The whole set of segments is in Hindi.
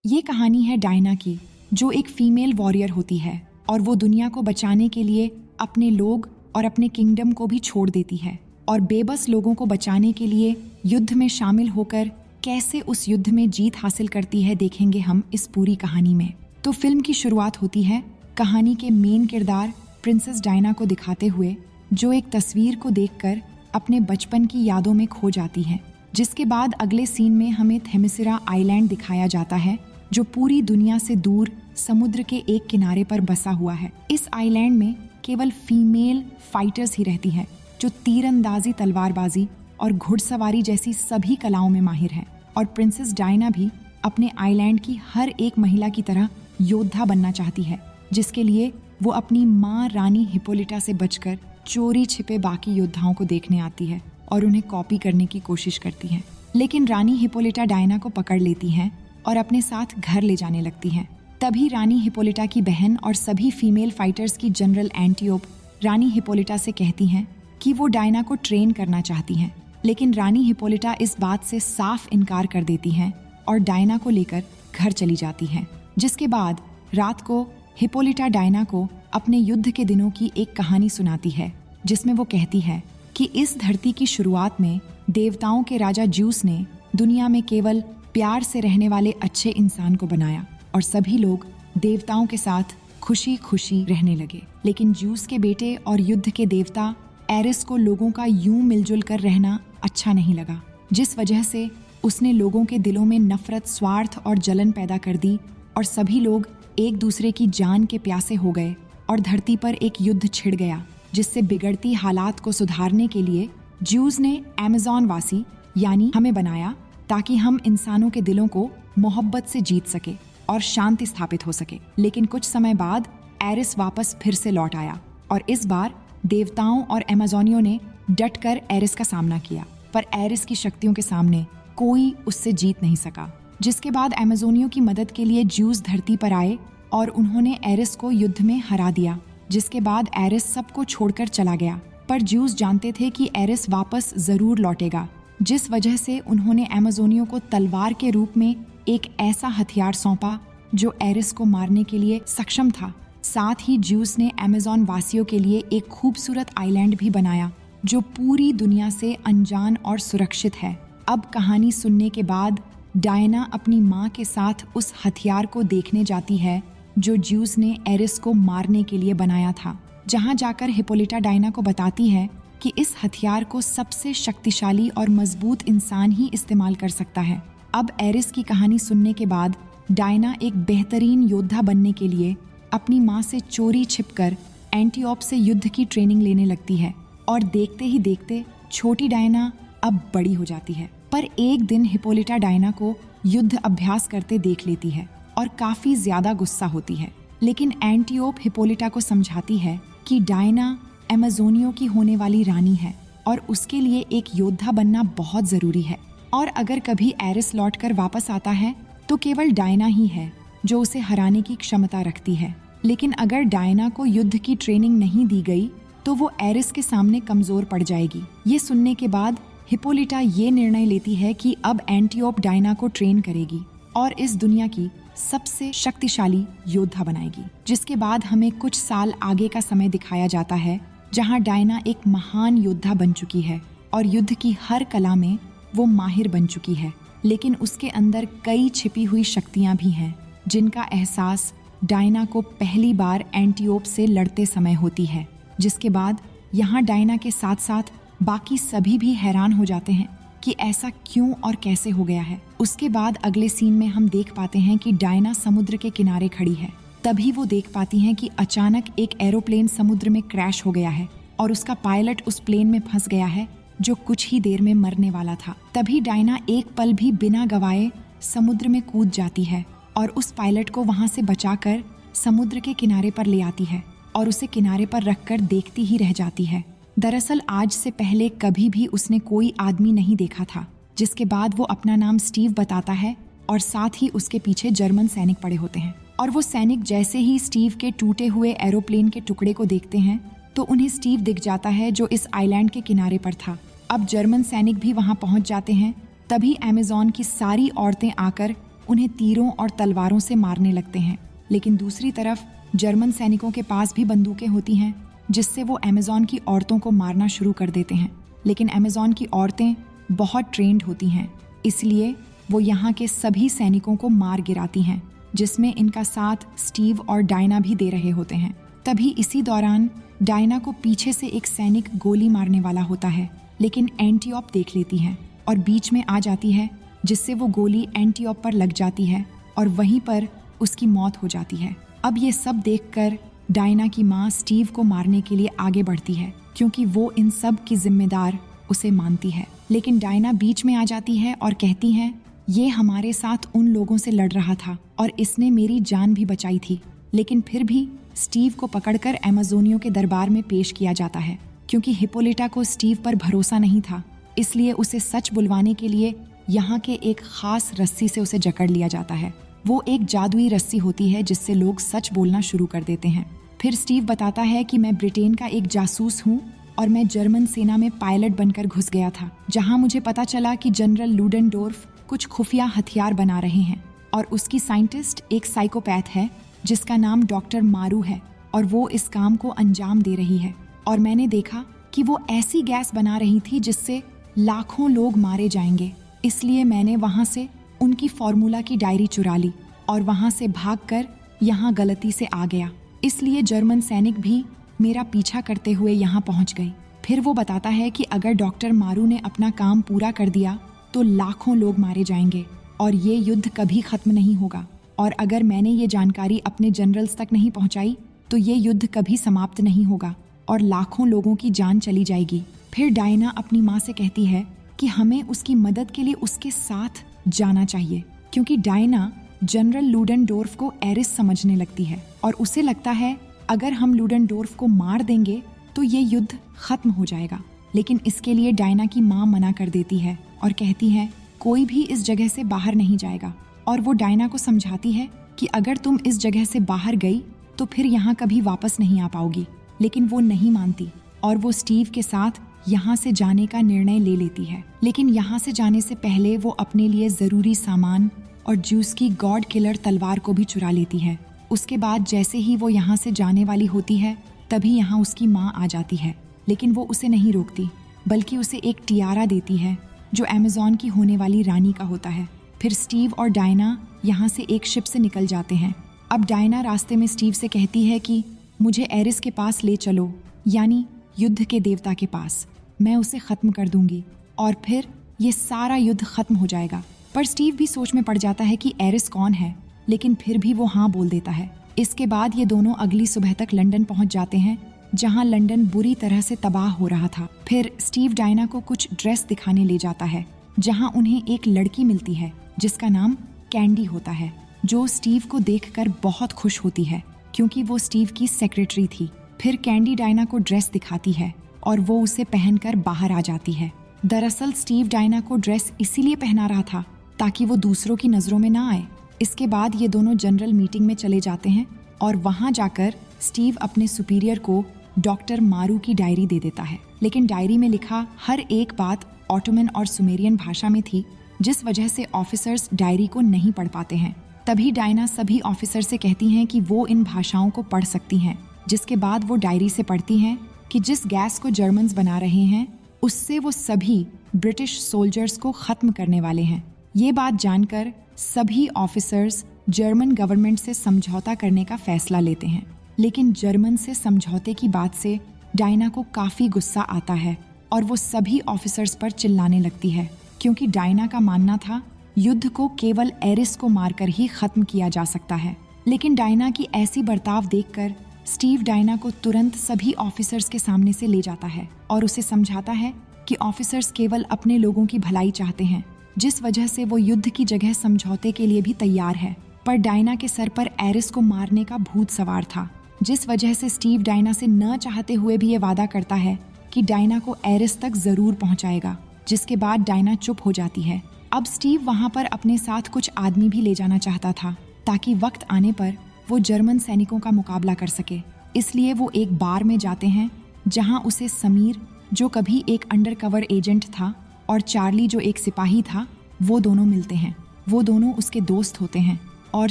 ये कहानी है डायना की, जो एक फीमेल वॉरियर होती है और वो दुनिया को बचाने के लिए अपने लोग और अपने किंगडम को भी छोड़ देती है और बेबस लोगों को बचाने के लिए युद्ध में शामिल होकर कैसे उस युद्ध में जीत हासिल करती है, देखेंगे हम इस पूरी कहानी में। तो फिल्म की शुरुआत होती है कहानी के मेन किरदार प्रिंसेस डायना को दिखाते हुए, जो एक तस्वीर को देखकर अपने बचपन की यादों में खो जाती है। जिसके बाद अगले सीन में हमें थेमिसिरा आइलैंड दिखाया जाता है, जो पूरी दुनिया से दूर समुद्र के एक किनारे पर बसा हुआ है। इस आइलैंड में केवल फीमेल फाइटर्स ही रहती है, जो तीरंदाजी, तलवारबाजी और घुड़सवारी जैसी सभी कलाओं में माहिर है। और प्रिंसेस डायना भी अपने आइलैंड की हर एक महिला की तरह योद्धा बनना चाहती है, जिसके लिए वो अपनी माँ रानी हिप्पोलिटा से बचकर चोरी छिपे बाकी योद्धाओं को देखने आती है और उन्हें कॉपी करने की कोशिश करती है। लेकिन रानी हिप्पोलिटा डायना को पकड़ लेती हैं और अपने साथ घर ले जाने लगती हैं। तभी रानी हिप्पोलिटा की बहन और सभी फीमेल फाइटर्स की जनरल एंटियोप रानी हिप्पोलिटा से कहती हैं कि वो डायना को ट्रेन करना चाहती हैं। लेकिन रानी हिप्पोलिटा इस बात से साफ इनकार कर देती हैं और डायना को लेकर घर चली जाती हैं। जिसके बाद रात को हिप्पोलिटा डायना को अपने युद्ध के दिनों की एक कहानी सुनाती है, जिसमें वो कहती है कि इस धरती की शुरुआत में देवताओं के राजा ज्यूस ने दुनिया में केवल प्यार से रहने वाले अच्छे इंसान को बनाया और सभी लोग देवताओं के साथ खुशी खुशी रहने लगे। लेकिन ज्यूस के बेटे और युद्ध के देवता एरिस को लोगों का यूं मिलजुल कर रहना अच्छा नहीं लगा, जिस वजह से उसने लोगों के दिलों में नफरत, स्वार्थ और जलन पैदा कर दी और सभी लोग एक दूसरे की जान के प्यासे हो गए और धरती पर एक युद्ध छिड़ गया। जिससे बिगड़ती हालात को सुधारने के लिए ज्यूस ने अमेज़न वासी यानी हमें बनाया, ताकि हम इंसानों के दिलों को मोहब्बत से जीत सके और शांति स्थापित हो सके। लेकिन कुछ समय बाद एरिस वापस फिर से लौट आया और इस बार देवताओं और अमेज़ोनियों ने डटकर एरिस का सामना किया, पर एरिस की शक्तियों के सामने कोई उससे जीत नहीं सका। जिसके बाद अमेज़ोनियों की मदद के लिए ज्यूस धरती पर आए और उन्होंने एरिस को युद्ध में हरा दिया। जिसके बाद एरिस सबको छोड़कर चला गया, पर ज्यूस जानते थे कि एरिस वापस जरूर लौटेगा, जिस वजह से उन्होंने अमेज़ोनियों को तलवार के रूप में एक ऐसा हथियार सौंपा जो एरिस को मारने के लिए सक्षम था। साथ ही ज्यूस ने अमेज़न वासियों के लिए एक खूबसूरत आइलैंड भी बनाया, जो पूरी दुनिया से अनजान और सुरक्षित है। अब कहानी सुनने के बाद डायना अपनी माँ के साथ उस हथियार को देखने जाती है जो ज्यूस ने एरिस को मारने के लिए बनाया था। जहाँ जाकर हिप्पोलिटा डायना को बताती है कि इस हथियार को सबसे शक्तिशाली और मजबूत इंसान ही इस्तेमाल कर सकता है। अब एरिस की कहानी सुनने के बाद डायना एक बेहतरीन योद्धा बनने के लिए अपनी माँ से चोरी छिपकर एंटियोप से युद्ध की ट्रेनिंग लेने लगती है और देखते ही देखते छोटी डायना अब बड़ी हो जाती है। पर एक दिन हिप्पोलिटा डायना को युद्ध अभ्यास करते देख लेती है और काफी ज्यादा गुस्सा होती है। लेकिन एंटियोप हिप्पोलिटा को समझाती है कि डायना अमेज़ोनियों की होने वाली रानी है और उसके लिए एक योद्धा बनना बहुत जरूरी है, और अगर कभी एरिस लौटकर वापस आता है तो केवल डायना ही है जो उसे हराने की क्षमता रखती है। लेकिन अगर डायना को युद्ध की ट्रेनिंग नहीं दी गई तो वो एरिस के सामने कमजोर पड़ जाएगी। ये सुनने के बाद हिप्पोलिटा ये निर्णय लेती है कि अब एंटियोप डायना को ट्रेन करेगी और इस दुनिया की सबसे शक्तिशाली योद्धा बनाएगी। जिसके बाद हमें कुछ साल आगे का समय दिखाया जाता है, जहां डायना एक महान योद्धा बन चुकी है और युद्ध की हर कला में वो माहिर बन चुकी है। लेकिन उसके अंदर कई छिपी हुई शक्तियां भी हैं, जिनका एहसास डायना को पहली बार एंटियोप से लड़ते समय होती है। जिसके बाद यहाँ डायना के साथ साथ बाकी सभी भी हैरान हो जाते हैं कि ऐसा क्यों और कैसे हो गया है। उसके बाद अगले सीन में हम देख पाते हैं कि डायना समुद्र के किनारे खड़ी है। तभी वो देख पाती हैं कि अचानक एक एरोप्लेन समुद्र में क्रैश हो गया है और उसका पायलट उस प्लेन में फंस गया है, जो कुछ ही देर में मरने वाला था। तभी डायना एक पल भी बिना गवाए समुद्र में कूद जाती है और उस पायलट को वहां से बचाकर समुद्र के किनारे पर ले आती है और उसे किनारे पर रखकर देखती ही रह जाती है। दरअसल आज से पहले कभी भी उसने कोई आदमी नहीं देखा था। जिसके बाद वो अपना नाम स्टीव बताता है और साथ ही उसके पीछे जर्मन सैनिक पड़े होते हैं। और वो सैनिक जैसे ही स्टीव के टूटे हुए एरोप्लेन के टुकड़े को देखते हैं तो उन्हें स्टीव दिख जाता है, जो इस आइलैंड के किनारे पर था। अब जर्मन सैनिक भी वहां पहुंच जाते हैं। तभी अमेज़न की सारी औरतें आकर उन्हें तीरों और तलवारों से मारने लगते हैं। लेकिन दूसरी तरफ जर्मन सैनिकों के पास भी बंदूकें होती हैं, जिससे वो अमेज़न की औरतों को मारना शुरू कर देते हैं। लेकिन अमेज़न की औरतें बहुत ट्रेंड होती हैं, इसलिए वो यहाँ के सभी सैनिकों को मार गिराती हैं, जिसमें इनका साथ स्टीव और डायना भी दे रहे होते हैं। तभी इसी दौरान डायना को पीछे से एक सैनिक गोली मारने वाला होता है, लेकिन एंटिओप देख लेती है और बीच में आ जाती है, जिससे वो गोली एंटिओप पर लग जाती है और वहीं पर उसकी मौत हो जाती है। अब ये सब देखकर डायना की माँ स्टीव को मारने के लिए आगे बढ़ती है, क्योंकि वो इन सब की जिम्मेदार उसे मानती है। लेकिन डायना बीच में आ जाती है और कहती है, ये हमारे साथ उन लोगों से लड़ रहा था और इसने मेरी जान भी बचाई थी। लेकिन फिर भी स्टीव को पकड़कर अमेज़ोनियों के दरबार में पेश किया जाता है, क्योंकि हिप्पोलिटा को स्टीव पर भरोसा नहीं था, इसलिए उसे सच बुलवाने के लिए यहाँ के एक खास रस्सी से उसे जकड़ लिया जाता है। वो एक जादुई रस्सी होती है जिससे लोग सच बोलना शुरू कर देते हैं। फिर स्टीव बताता है कि मैं ब्रिटेन का एक जासूस हूँ और मैं जर्मन सेना में पायलट बनकर घुस गया था, जहाँ मुझे पता चला कि जनरल लूडेनडोर्फ कुछ खुफिया हथियार बना रहे हैं और उसकी साइंटिस्ट एक साइकोपैथ है जिसका नाम डॉक्टर मारू है और वो इस काम को अंजाम दे रही है। और मैंने देखा कि वो ऐसी गैस बना रही थी जिससे लाखों लोग मारे जाएंगे, इसलिए मैंने वहाँ से उनकी फॉर्मूला की डायरी चुरा ली और वहाँ से भागकर यहाँ गलती से आ गया, इसलिए जर्मन सैनिक भी मेरा पीछा करते हुए यहाँ पहुँच गए। फिर वो बताता है कि अगर डॉक्टर मारू ने अपना काम पूरा कर दिया तो लाखों लोग मारे जाएंगे और ये युद्ध कभी खत्म नहीं होगा, और अगर मैंने ये जानकारी अपने जनरल्स तक नहीं पहुँचाई तो ये युद्ध कभी समाप्त नहीं होगा और लाखों लोगों की जान चली जाएगी। फिर डायना अपनी माँ से कहती है कि हमें उसकी मदद के लिए उसके साथ जाना चाहिए, क्योंकि डायना जनरल लूडेनडोर्फ को एरिस समझने लगती है और उसे लगता है अगर हम लूडेनडोर्फ को मार देंगे तो ये युद्ध खत्म हो जाएगा। लेकिन इसके लिए डायना की माँ मना कर देती है और कहती है कोई भी इस जगह से बाहर नहीं जाएगा, और वो डायना को समझाती है कि अगर तुम इस जगह से बाहर गई तो फिर यहाँ कभी वापस नहीं आ पाओगी। लेकिन वो नहीं मानती और वो स्टीव के साथ यहाँ से जाने का निर्णय ले लेती है। लेकिन यहाँ से जाने से पहले वो अपने लिए ज़रूरी सामान और ज्यूस की गॉड किलर तलवार को भी चुरा लेती है। उसके बाद जैसे ही वो यहाँ से जाने वाली होती है तभी यहाँ उसकी माँ आ जाती है, लेकिन वो उसे नहीं रोकती बल्कि उसे एक टियारा देती है जो अमेज़न की होने वाली रानी का होता है। फिर स्टीव और डायना यहाँ से एक शिप से निकल जाते हैं। अब डायना रास्ते में स्टीव से कहती है कि मुझे एरिस के पास ले चलो, यानी युद्ध के देवता के पास। मैं उसे ख़त्म कर दूंगी और फिर ये सारा युद्ध ख़त्म हो जाएगा। पर स्टीव भी सोच में पड़ जाता है कि एरिस कौन है, लेकिन फिर भी वो हाँ बोल देता है। इसके बाद ये दोनों अगली सुबह तक लंदन पहुंच जाते हैं, जहां लंदन बुरी तरह से तबाह हो रहा था। फिर स्टीव डायना को कुछ ड्रेस दिखाने ले जाता है, जहां उन्हें एक लड़की मिलती है जिसका नाम कैंडी होता है, जो स्टीव को देखकर बहुत खुश होती है क्योंकि वो स्टीव की सेक्रेटरी थी। फिर कैंडी डायना को ड्रेस दिखाती है और वो उसे पहनकर बाहर आ जाती है। दरअसल स्टीव डायना को ड्रेस इसीलिए पहना रहा था ताकि वो दूसरों की नज़रों में ना आए। इसके बाद ये दोनों जनरल मीटिंग में चले जाते हैं और वहाँ जाकर स्टीव अपने सुपीरियर को डॉक्टर मारू की डायरी दे देता है। लेकिन डायरी में लिखा हर एक बात ऑटोमन और सुमेरियन भाषा में थी, जिस वजह से ऑफिसर्स डायरी को नहीं पढ़ पाते हैं। तभी डायना सभी ऑफिसर से कहती हैं कि वो इन भाषाओं को पढ़ सकती हैं, जिसके बाद वो डायरी से पढ़ती हैं कि जिस गैस को जर्मन्स बना रहे हैं उससे वो सभी ब्रिटिश सोल्जर्स को ख़त्म करने वाले हैं। ये बात जानकर सभी ऑफिसर्स जर्मन गवर्नमेंट से समझौता करने का फैसला लेते हैं। लेकिन जर्मन से समझौते की बात से डायना को काफ़ी गुस्सा आता है और वो सभी ऑफिसर्स पर चिल्लाने लगती है, क्योंकि डायना का मानना था युद्ध को केवल एरिस को मारकर ही ख़त्म किया जा सकता है। लेकिन डायना की ऐसी बर्ताव देखकर स्टीव डायना को तुरंत सभी ऑफिसर्स के सामने से ले जाता है और उसे समझाता है कि ऑफिसर्स केवल अपने लोगों की भलाई चाहते हैं, जिस वजह से वो युद्ध की जगह समझौते के लिए भी तैयार है। पर डायना के सर पर एरिस को मारने का भूत सवार था, जिस वजह से स्टीव डायना से न चाहते हुए भी ये वादा करता है कि डायना को एरिस तक ज़रूर पहुंचाएगा, जिसके बाद डायना चुप हो जाती है। अब स्टीव वहाँ पर अपने साथ कुछ आदमी भी ले जाना चाहता था ताकि वक्त आने पर वो जर्मन सैनिकों का मुकाबला कर सके। इसलिए वो एक बार में जाते हैं जहाँ उसे समीर, जो कभी एक अंडरकवर एजेंट था, और चार्ली, जो एक सिपाही था, वो दोनों मिलते हैं। वो दोनों उसके दोस्त होते हैं और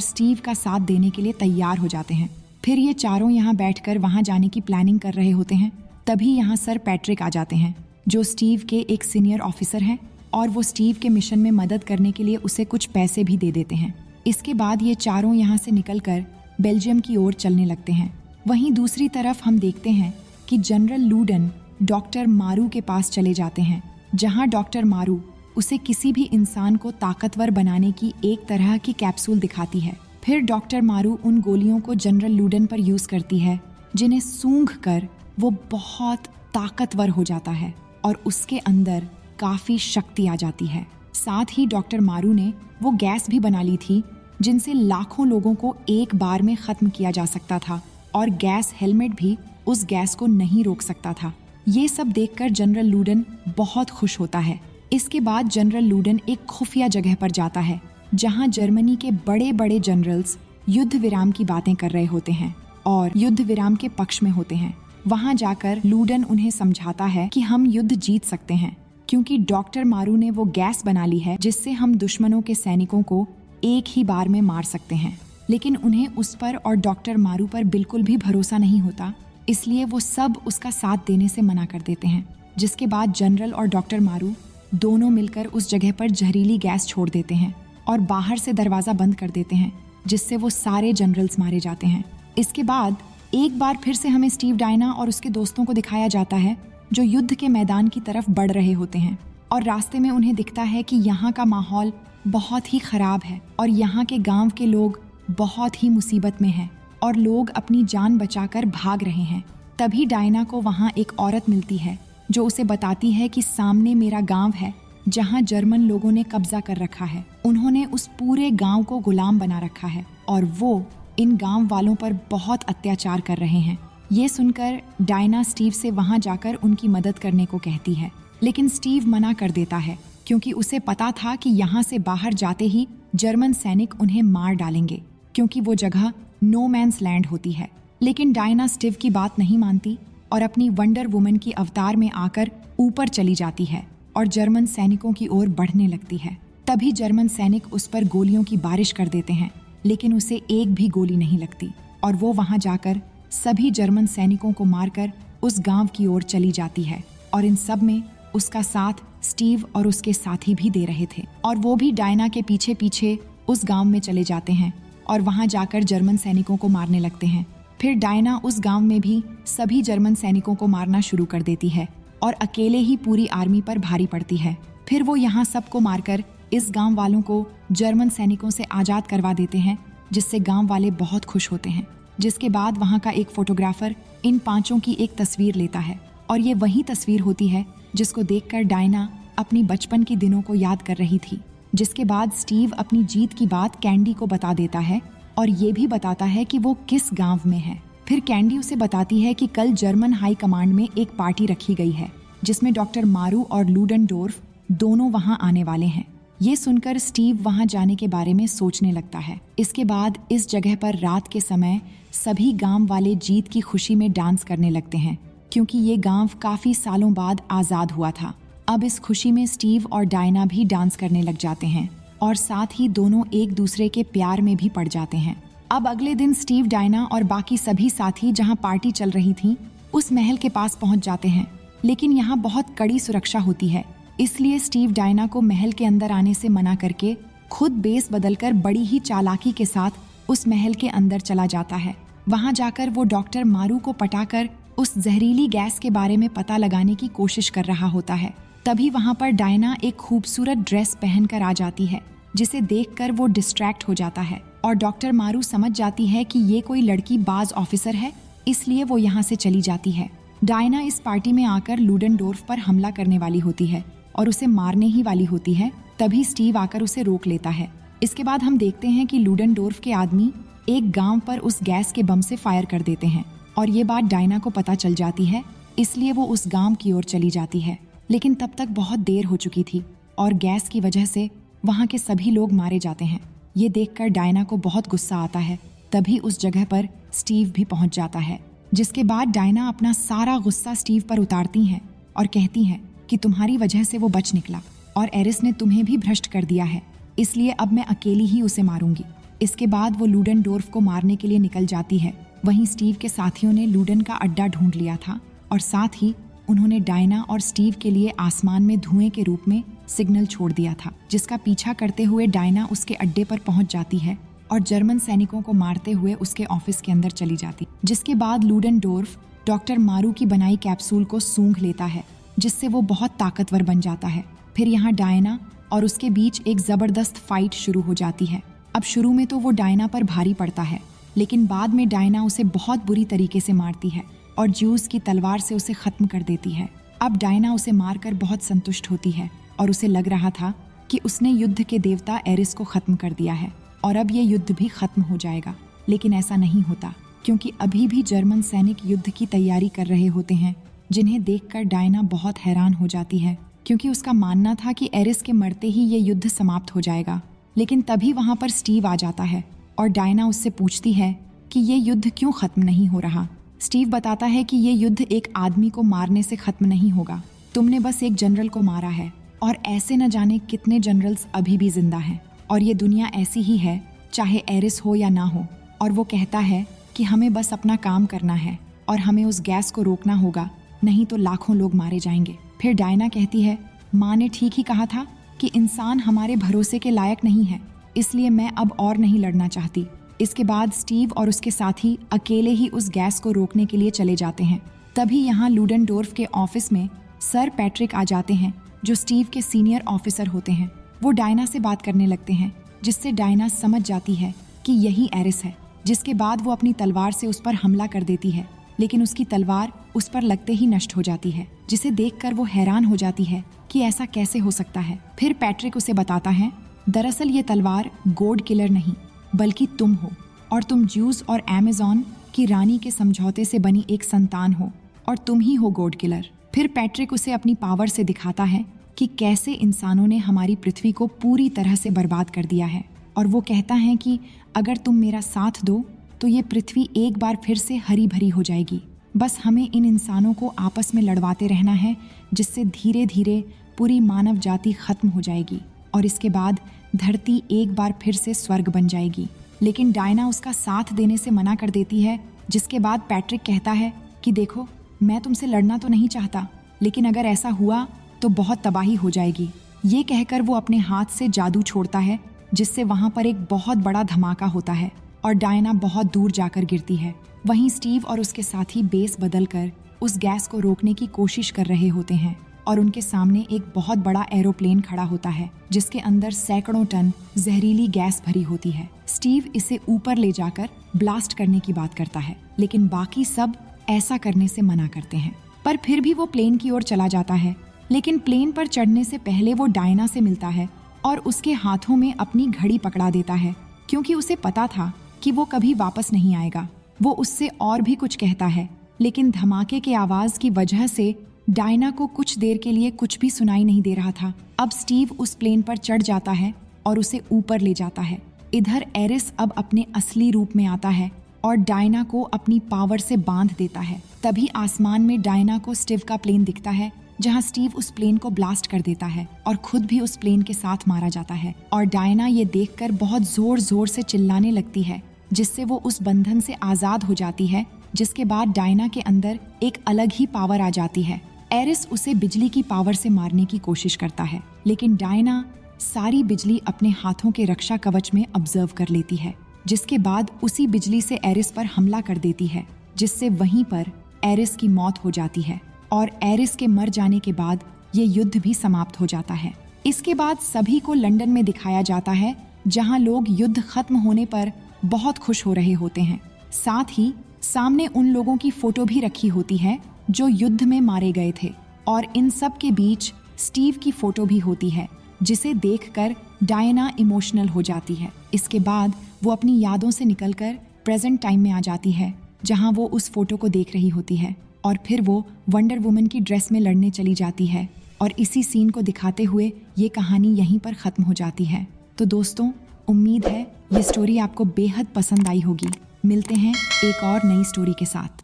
स्टीव का साथ देने के लिए तैयार हो जाते हैं। फिर ये चारों यहाँ बैठकर वहाँ जाने की प्लानिंग कर रहे होते हैं। तभी यहाँ सर पैट्रिक आ जाते हैं, जो स्टीव के एक सीनियर ऑफिसर हैं, और वो स्टीव के मिशन में मदद करने के लिए उसे कुछ पैसे भी दे देते हैं। इसके बाद ये चारों यहाँ से निकलकर बेल्जियम की ओर चलने लगते हैं। वहीं दूसरी तरफ हम देखते हैं कि जनरल लूडन डॉक्टर मारू के पास चले जाते हैं, जहाँ डॉक्टर मारू उसे किसी भी इंसान को ताकतवर बनाने की एक तरह की कैप्सूल दिखाती है। फिर डॉक्टर मारू उन गोलियों को जनरल लूडन पर यूज करती है, जिन्हें सूंघ कर वो बहुत ताकतवर हो जाता है और उसके अंदर काफी शक्ति आ जाती है। साथ ही डॉक्टर मारू ने वो गैस भी बना ली थी जिनसे लाखों लोगों को एक बार में खत्म किया जा सकता था, और गैस हेलमेट भी उस गैस को नहीं रोक सकता था। ये सब देखकर जनरल लूडन बहुत खुश होता है। इसके बाद जनरल लूडन एक खुफिया जगह पर जाता है, जहां जर्मनी के बड़े बड़े जनरल्स युद्ध विराम की बातें कर रहे होते हैं और युद्ध विराम के पक्ष में होते हैं। वहां जाकर लूडन उन्हें समझाता है कि हम युद्ध जीत सकते हैं, क्योंकि डॉक्टर मारू ने वो गैस बना ली है जिससे हम दुश्मनों के सैनिकों को एक ही बार में मार सकते हैं। लेकिन उन्हें उस पर और डॉक्टर मारू पर बिल्कुल भी भरोसा नहीं होता, इसलिए वो सब उसका साथ देने से मना कर देते हैं। जिसके बाद जनरल और डॉक्टर मारू दोनों मिलकर उस जगह पर जहरीली गैस छोड़ देते हैं और बाहर से दरवाजा बंद कर देते हैं, जिससे वो सारे जनरल्स मारे जाते हैं। इसके बाद एक बार फिर से हमें स्टीव डायना और उसके दोस्तों को दिखाया जाता है, जो युद्ध के मैदान की तरफ बढ़ रहे होते हैं, और रास्ते में उन्हें दिखता है कि यहाँ का माहौल बहुत ही खराब है और यहाँ के गांव के लोग बहुत ही मुसीबत में हैं और लोग अपनी जान बचाकर भाग रहे हैं। तभी डायना को वहाँ एक औरत मिलती है, जो उसे बताती है कि सामने मेरा गांव है जहाँ जर्मन लोगों ने कब्जा कर रखा है। उन्होंने उस पूरे गांव को गुलाम बना रखा है और वो इन गांव वालों पर बहुत अत्याचार कर रहे हैं। ये सुनकर डायना स्टीव से वहां जाकर उनकी मदद करने को कहती है, लेकिन स्टीव मना कर देता है, क्योंकि उसे पता था कि यहाँ से बाहर जाते ही जर्मन सैनिक उन्हें मार डालेंगे, क्योंकि वो जगह नो मैन्स लैंड होती है। लेकिन डायना स्टीव की बात नहीं मानती और अपनी वंडर वुमन की अवतार में आकर ऊपर चली जाती है और जर्मन सैनिकों की ओर बढ़ने लगती है। तभी जर्मन सैनिक उस पर गोलियों की बारिश कर देते हैं, लेकिन उसे एक भी गोली नहीं लगती और वो वहां जाकर सभी जर्मन सैनिकों को मारकर उस गांव की ओर चली जाती है। और इन सब में उसका साथ स्टीव और उसके साथी भी दे रहे थे, और वो भी डायना के पीछे पीछे उस गांव में चले जाते हैं और वहां जाकर जर्मन सैनिकों को मारने लगते हैं। फिर डायना उस गांव में भी सभी जर्मन सैनिकों को मारना शुरू कर देती है और अकेले ही पूरी आर्मी पर भारी पड़ती है। फिर वो यहाँ सबको मारकर इस गांव वालों को जर्मन सैनिकों से आज़ाद करवा देते हैं, जिससे गांव वाले बहुत खुश होते हैं। जिसके बाद वहाँ का एक फोटोग्राफर इन पांचों की एक तस्वीर लेता है, और ये वही तस्वीर होती है जिसको देखकर डायना अपनी बचपन के दिनों को याद कर रही थी। जिसके बाद स्टीव अपनी जीत की बात कैंडी को बता देता है और ये भी बताता है कि वो किस गांव में है। फिर कैंडी उसे बताती है कि कल जर्मन हाई कमांड में एक पार्टी रखी गई है, जिसमें डॉक्टर मारू और लूडेनडोर्फ दोनों वहां आने वाले हैं। ये सुनकर स्टीव वहां जाने के बारे में सोचने लगता है। इसके बाद इस जगह पर रात के समय सभी गांव वाले जीत की खुशी में डांस करने लगते हैं, क्योंकि ये गांव काफी सालों बाद आजाद हुआ था। अब इस खुशी में स्टीव और डायना भी डांस करने लग जाते हैं और साथ ही दोनों एक दूसरे के प्यार में भी पड़ जाते हैं। अब अगले दिन स्टीव, डायना और बाकी सभी साथी जहां पार्टी चल रही थी उस महल के पास पहुंच जाते हैं, लेकिन यहाँ बहुत कड़ी सुरक्षा होती है, इसलिए स्टीव डायना को महल के अंदर आने से मना करके खुद बेस बदलकर बड़ी ही चालाकी के साथ उस महल के अंदर चला जाता है। वहां जाकर वो डॉक्टर मारू को पटाकर उस जहरीली गैस के बारे में पता लगाने की कोशिश कर रहा होता है। तभी वहां पर डायना एक खूबसूरत ड्रेस पहनकर आ जाती है, जिसे देखकर वो डिस्ट्रैक्ट हो जाता है और डॉक्टर मारू समझ जाती है कि ये कोई लड़की बाज ऑफिसर है, इसलिए वो यहाँ से चली जाती है। डायना इस पार्टी में आकर लूडेनडोर्फ पर हमला करने वाली होती है और उसे मारने ही वाली होती है। तभी स्टीव आकर उसे रोक लेता है। इसके बाद हम देखते हैं कि लूडेनडोर्फ के आदमी एक गांव पर उस गैस के बम से फायर कर देते हैं और ये बात डायना को पता चल जाती है, इसलिए वो उस गांव की ओर चली जाती है। लेकिन तब तक बहुत देर हो चुकी थी और गैस की वजह से वहाँ के सभी लोग मारे जाते हैं। ये देखकर डायना को बहुत गुस्सा आता है। तभी उस जगह पर स्टीव भी पहुँच जाता है, जिसके बाद डायना अपना सारा गुस्सा स्टीव पर उतारती हैं और कहती हैं कि तुम्हारी वजह से वो बच निकला और एरिस ने तुम्हें भी भ्रष्ट कर दिया है। इसलिए अब मैं अकेली ही उसे मारूंगी। इसके बाद वो लूडेनडोर्फ को मारने के लिए निकल जाती है। वहीं स्टीव के साथियों ने लूडन का अड्डा ढूंढ लिया था और साथ ही उन्होंने डायना और स्टीव के लिए आसमान में धुएं के रूप में सिग्नल छोड़ दिया था, जिसका पीछा करते हुए डायना उसके अड्डे पर पहुंच जाती है और जर्मन सैनिकों को मारते हुए उसके ऑफिस के अंदर चली जाती। जिसके बाद लूडेनडोर्फ डॉक्टर मारू की बनाई कैप्सूल को सूंघ लेता है, जिससे वो बहुत ताकतवर बन जाता है। फिर यहाँ डायना और उसके बीच एक जबरदस्त फाइट शुरू हो जाती है। अब शुरू में तो वो डायना पर भारी पड़ता है, लेकिन बाद में डायना उसे बहुत बुरी तरीके से मारती है और ज्यूस की तलवार से उसे खत्म कर देती है। अब डायना उसे मारकर बहुत संतुष्ट होती है और उसे लग रहा था कि उसने युद्ध के देवता एरिस को खत्म कर दिया है और अब ये युद्ध भी खत्म हो जाएगा। लेकिन ऐसा नहीं होता, क्योंकि अभी भी जर्मन सैनिक युद्ध की तैयारी कर रहे होते हैं, जिन्हें देखकर डायना बहुत हैरान हो जाती है, क्योंकि उसका मानना था कि एरिस के मरते ही ये युद्ध समाप्त हो जाएगा। लेकिन तभी वहां पर स्टीव आ जाता है और डायना उससे पूछती है कि ये युद्ध क्यों खत्म नहीं हो रहा। स्टीव बताता है कि ये युद्ध एक आदमी को मारने से खत्म नहीं होगा, तुमने बस एक जनरल को मारा है और ऐसे न जाने कितने जनरल्स अभी भी जिंदा हैं और ये दुनिया ऐसी ही है, चाहे एरिस हो या ना हो। और वो कहता है कि हमें बस अपना काम करना है और हमें उस गैस को रोकना होगा, नहीं तो लाखों लोग मारे जाएंगे। फिर डायना कहती है, माँ ने ठीक ही कहा था कि इंसान हमारे भरोसे के लायक नहीं है, इसलिए मैं अब और नहीं लड़ना चाहती। इसके बाद स्टीव और उसके साथी अकेले ही उस गैस को रोकने के लिए चले जाते हैं। तभी यहाँ लूडेनडोर्फ के ऑफिस में सर पैट्रिक आ जाते हैं, जो स्टीव के सीनियर ऑफिसर होते हैं। वो डायना से बात करने लगते हैं, जिससे डायना समझ जाती है कि यही एरिस है। जिसके बाद वो अपनी तलवार से उस पर हमला कर देती है, लेकिन उसकी तलवार उस पर लगते ही नष्ट हो जाती है, जिसे देखकर वो हैरान हो जाती है कि ऐसा कैसे हो सकता है। फिर पैट्रिक उसे बताता है, दरअसल ये तलवार गोड किलर नहीं बल्कि तुम हो, और तुम ज्यूस और अमेज़न की रानी के समझौते से बनी एक संतान हो और तुम ही हो गोड किलर। फिर पैट्रिक उसे अपनी पावर से दिखाता है कि कैसे इंसानों ने हमारी पृथ्वी को पूरी तरह से बर्बाद कर दिया है, और वो कहता है कि अगर तुम मेरा साथ दो तो ये पृथ्वी एक बार फिर से हरी भरी हो जाएगी। बस हमें इन इंसानों को आपस में लड़वाते रहना है, जिससे धीरे धीरे पूरी मानव जाति खत्म हो जाएगी और इसके बाद धरती एक बार फिर से स्वर्ग बन जाएगी। लेकिन डायना उसका साथ देने से मना कर देती है, जिसके बाद पैट्रिक कहता है कि देखो, मैं तुमसे लड़ना तो नहीं चाहता, लेकिन अगर ऐसा हुआ तो बहुत तबाही हो जाएगी। ये कहकर वो अपने हाथ से जादू छोड़ता है, जिससे वहां पर एक बहुत बड़ा धमाका होता है और डायना बहुत दूर जाकर गिरती है। वहीं स्टीव और उसके साथी बेस बदलकर उस गैस को रोकने की कोशिश कर रहे होते हैं और उनके सामने एक बहुत बड़ा एरोप्लेन खड़ा होता है, जिसके अंदर सैकड़ों टन जहरीली गैस भरी होती है। स्टीव इसे ऊपर ले जाकर ब्लास्ट करने की बात करता है, लेकिन बाकी सब ऐसा करने से मना करते हैं। पर फिर भी वो प्लेन की ओर चला जाता है, लेकिन प्लेन पर चढ़ने से पहले वो डायना से मिलता है और उसके हाथों में अपनी घड़ी पकड़ा देता है, क्योंकि उसे पता था कि वो कभी वापस नहीं आएगा। वो उससे और भी कुछ कहता है, लेकिन धमाके के आवाज की वजह से डायना को कुछ देर के लिए कुछ भी सुनाई नहीं दे रहा था। अब स्टीव उस प्लेन पर चढ़ जाता है और उसे ऊपर ले जाता है। इधर एरिस अब अपने असली रूप में आता है और डायना को अपनी पावर से बांध देता है। तभी आसमान में डायना को स्टीव का प्लेन दिखता है, जहां स्टीव उस प्लेन को ब्लास्ट कर देता है और खुद भी उस प्लेन के साथ मारा जाता है। और डायना ये देखकर बहुत जोर जोर से चिल्लाने लगती है, जिससे वो उस बंधन से आजाद हो जाती है। जिसके बाद डायना के अंदर एक अलग ही पावर आ जाती है। एरिस उसे बिजली की पावर से मारने की कोशिश करता है, लेकिन डायना सारी बिजली अपने हाथों के रक्षा कवच में ऑब्जर्व कर लेती है, जिसके बाद उसी बिजली से एरिस पर हमला कर देती है, जिससे वहीं पर एरिस की मौत हो जाती है। और एरिस के मर जाने के बाद ये युद्ध भी समाप्त हो जाता है। इसके बाद सभी को लंदन में दिखाया जाता है, जहां लोग युद्ध खत्म होने पर बहुत खुश हो रहे होते हैं। साथ ही सामने उन लोगों की फोटो भी रखी होती है जो युद्ध में मारे गए थे, और इन सब के बीच स्टीव की फोटो भी होती है, जिसे देखकर डायना इमोशनल हो जाती है। इसके बाद वो अपनी यादों से निकलकर प्रेजेंट टाइम में आ जाती है, जहां वो उस फोटो को देख रही होती है, और फिर वो वंडर वुमन की ड्रेस में लड़ने चली जाती है। और इसी सीन को दिखाते हुए ये कहानी यहीं पर खत्म हो जाती है। तो दोस्तों, उम्मीद है ये स्टोरी आपको बेहद पसंद आई होगी। मिलते हैं एक और नई स्टोरी के साथ।